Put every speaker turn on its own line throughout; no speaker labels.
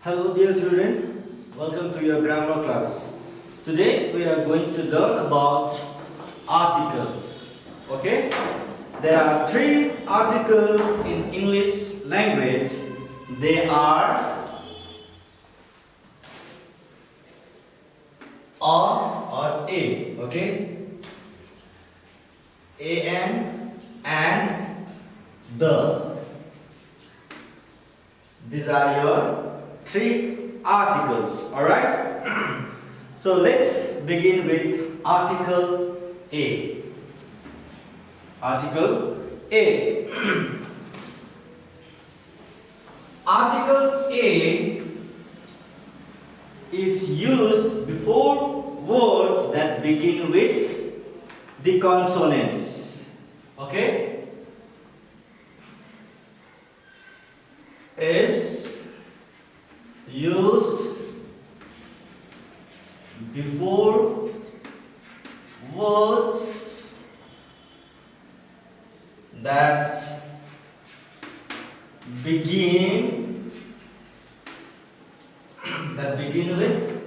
Hello dear children, welcome to your grammar class. Today we are going to learn about articles. Okay? There are three articles in English language. They are or a. Okay? An and the. These are your three articles. Alright? So let's begin with article A. Article A. Article A is used before words that begin with the consonants. Okay? Is used before words that begin with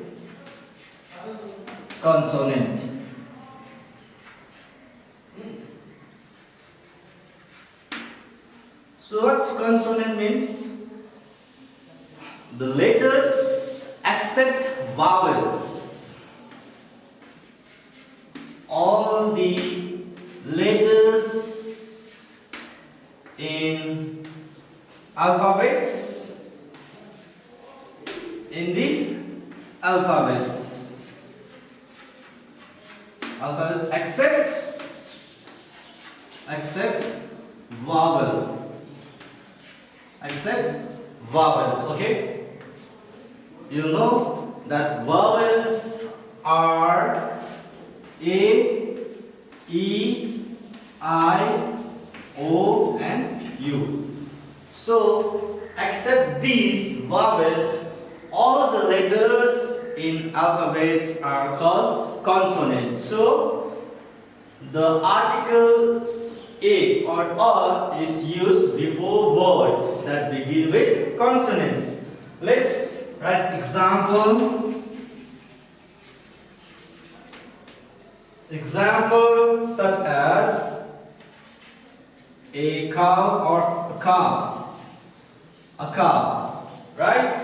consonant. So what's consonant means? The letters except vowels. All the letters in alphabets, except vowels. Okay, you know that vowels are A, E, I, O and U. So except these vowels, all the letters in alphabets are called consonants. So the article A or is used before words that begin with consonants. Let's write example. Example such as a cow or a car. A cow, right?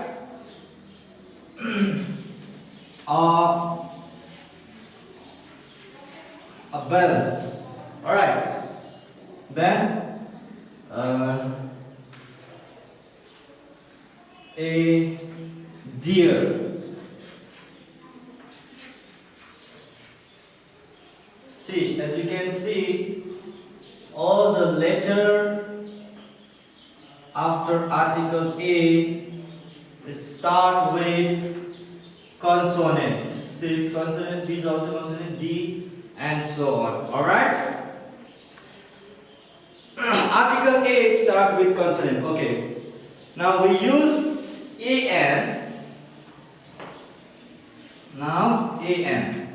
A bell. Alright. Then a deer. See, as you can see, all the letter after article A start with consonant. C is consonant, B is also consonant, D, and so on. Alright? Article A start with consonant. Okay. Now we use an. Now an.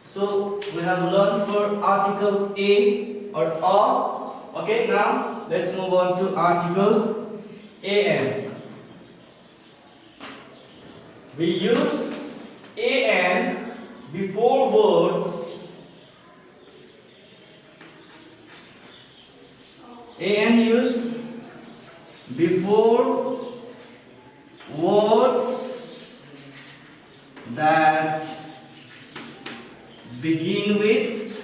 So we have learned for article A or A. Okay. Now let's move on to article an. We use an before words. An used before words that begin with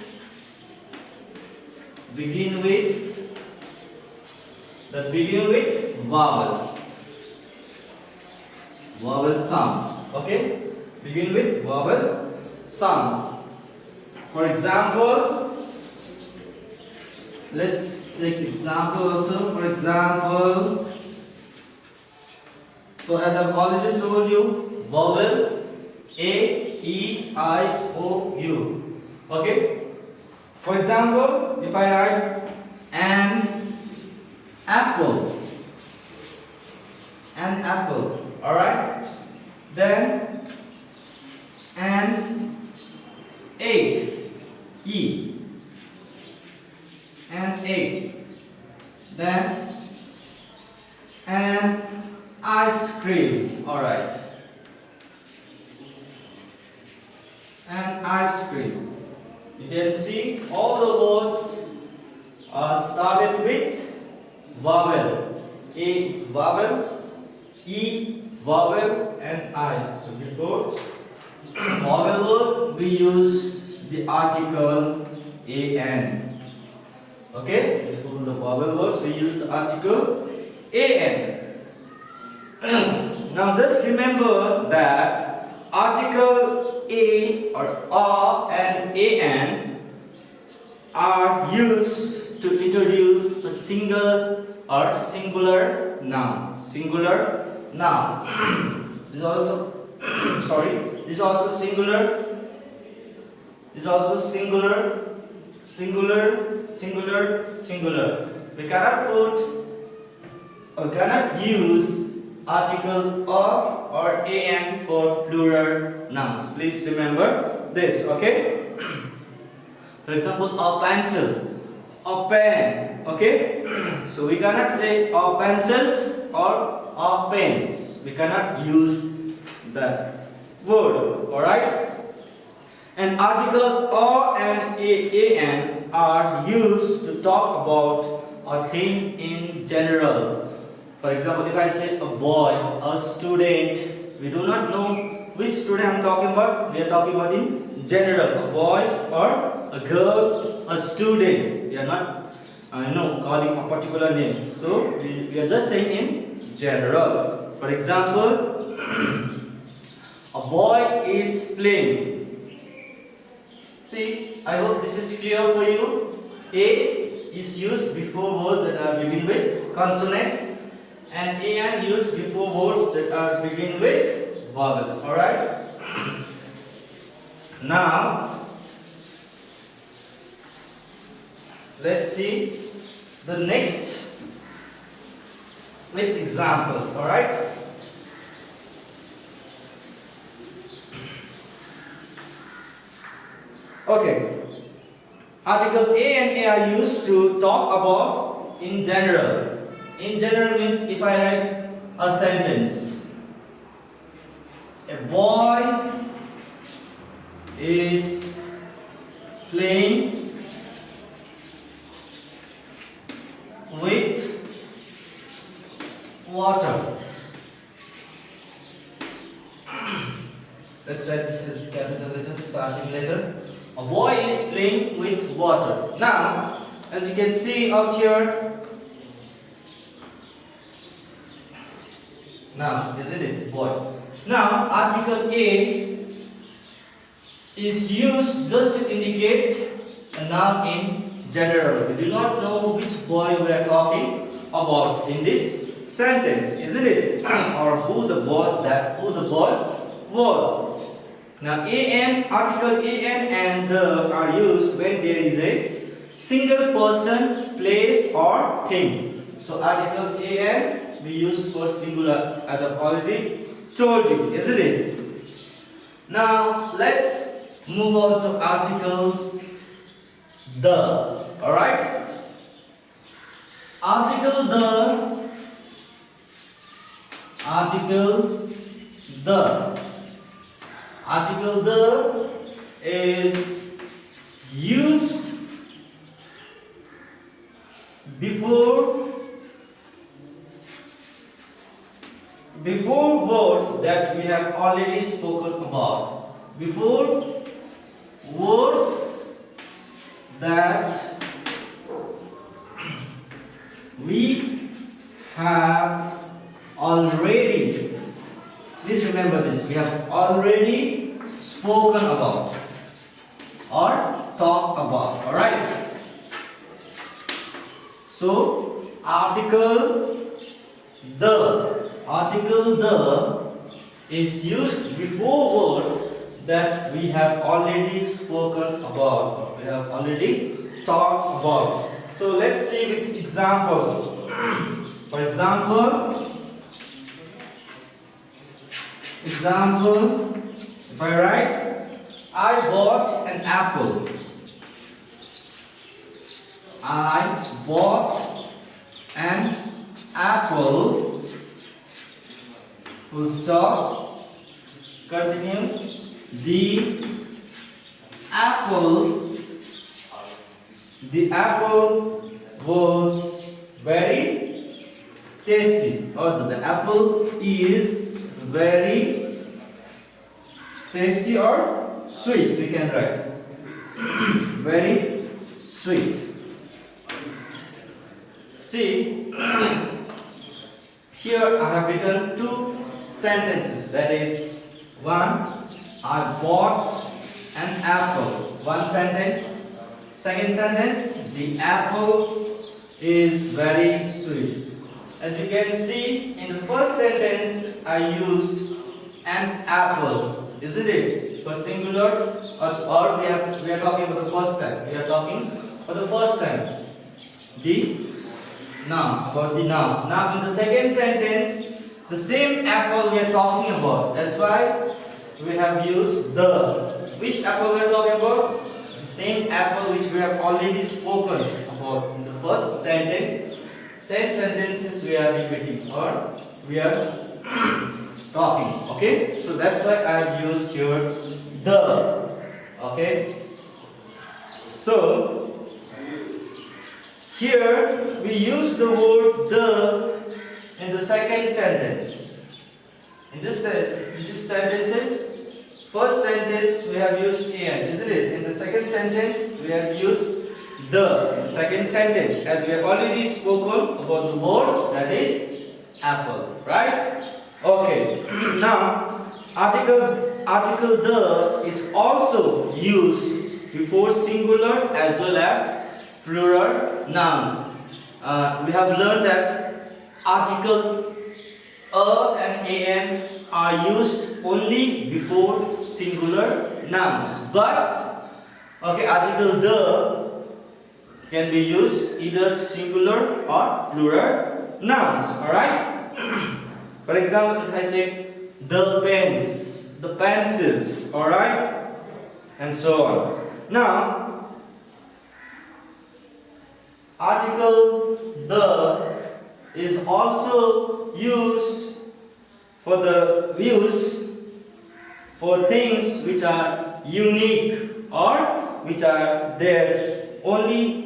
vowel sound. Okay, begin with vowel sound. For example, let's take example also. For example, so as I've already told you, vowels A, E, I, O, U. Okay. For example, if I write an apple, all right. Then an egg, E, an egg. Then an ice You can see all the words are started with vowel. A is vowel, E vowel, and I. So before vowel word we use the article an. Okay? Before the vowel words we use the article an. Now just remember that article a or and an are used to introduce a single or singular noun. Singular noun. This is also sorry. This is also singular. This is also singular. Singular. Singular. Singular. We cannot put or cannot use article or an for plural nouns. Please remember this, okay? For example, a pencil, a pen, okay? So we cannot say a pencils or a pens. We cannot use that word, alright? And article or and an are used to talk about a thing in general. For example, if I say a boy, a student, we do not know which student I am talking about. We are talking about in general. A boy or a girl, a student. We are not calling a particular name. So we are just saying in general. For example, a boy is playing. See, I hope this is clear for you. A is used before words that are begin with consonant. And an used before words that are begin with vowels. Alright? Now, let's see the next with examples. Alright? Okay. Articles a and a are used to talk about in general. In general means if I write a sentence, a boy is playing with water. Let's write this as capital letter, starting letter. A boy is playing with water. Now, as you can see out here, now, isn't it? Boy. Now, article A is used just to indicate a noun in general. We do not know which boy we are talking about in this sentence, isn't it? Or who the boy was. Now, article an and the are used when there is a single person, place, or thing. So, article an we use for singular, as I've already told you, isn't it? Now, let's move on to article the. Alright? Article the is used before words that we have already spoken about. Before words that we have already, please remember this, we have already spoken about or talked about. Alright? So, article the is used before words that we have already spoken about, or we have already talked about. So let's see with example. For example, if I write, I bought an apple. I bought an apple. Full stop. Continue. The apple the apple was very tasty, or the apple is very tasty or sweet. We can write very sweet. See, here I have written two sentences. That is, one, I bought an apple. One sentence. Second sentence, the apple is very sweet. As you can see, in the first sentence, I used an apple, isn't it? For singular, or we are talking about the first time. We are talking for the first time. The noun, about the noun. Now, in the second sentence, the same apple we are talking about. That's why we have used the. Which apple we are talking about? The same apple which we have already spoken about in the first sentence. Same sentences we are repeating or we are talking. Okay? So that's why I have used here the. Okay? So here we use the word the in the second sentence. In this sentences, first sentence we have used an, isn't it? In the second sentence we have used the. In the second sentence, as we have already spoken about the word, that is apple, right? Okay. Now, article the is also used before singular as well as plural nouns. We have learned that article a and an are used only before singular nouns, but article the can be used either singular or plural nouns. Alright? For example, if I say the pens, the pencils, alright? And so on. Now, article the is also used for things which are unique or which are there only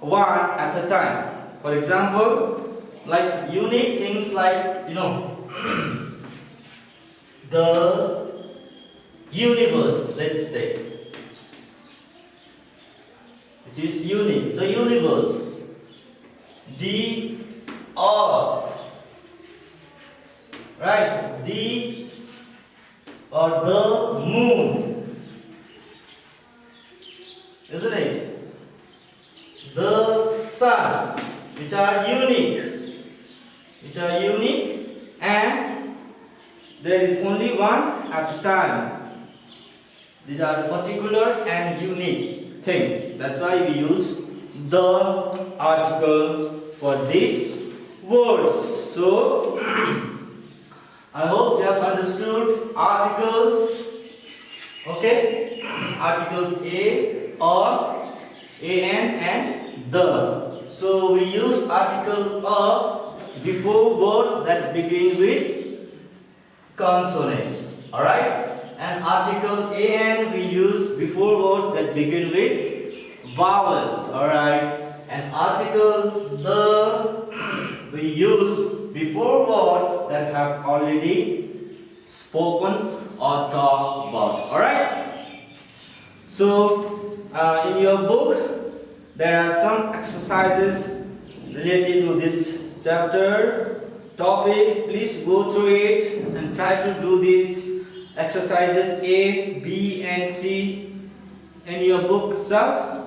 one at a time. For example, like unique things like, the universe, let's say. It is unique. The universe, the earth, right? The moon, isn't it? The sun, which are unique, and there is only one at a time. These are particular and unique things. That's why we use the article for these words. So, I hope you have understood articles. Okay? Articles a, or, an, and the. So, we use article a before words that begin with consonants. Alright? And article an we use before words that begin with vowels. Alright? And article the we use before words that have already spoken or talked about. Alright? So, in your book, there are some exercises related to this chapter topic. Please go through it and try to do these exercises A, B, and C in your book itself.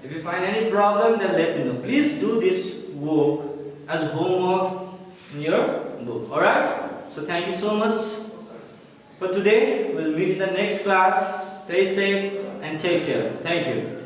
If you find any problem, then let me know. Please do this work as homework in your book. Alright? So thank you so much for today. We'll meet in the next class. Stay safe and take care. Thank you.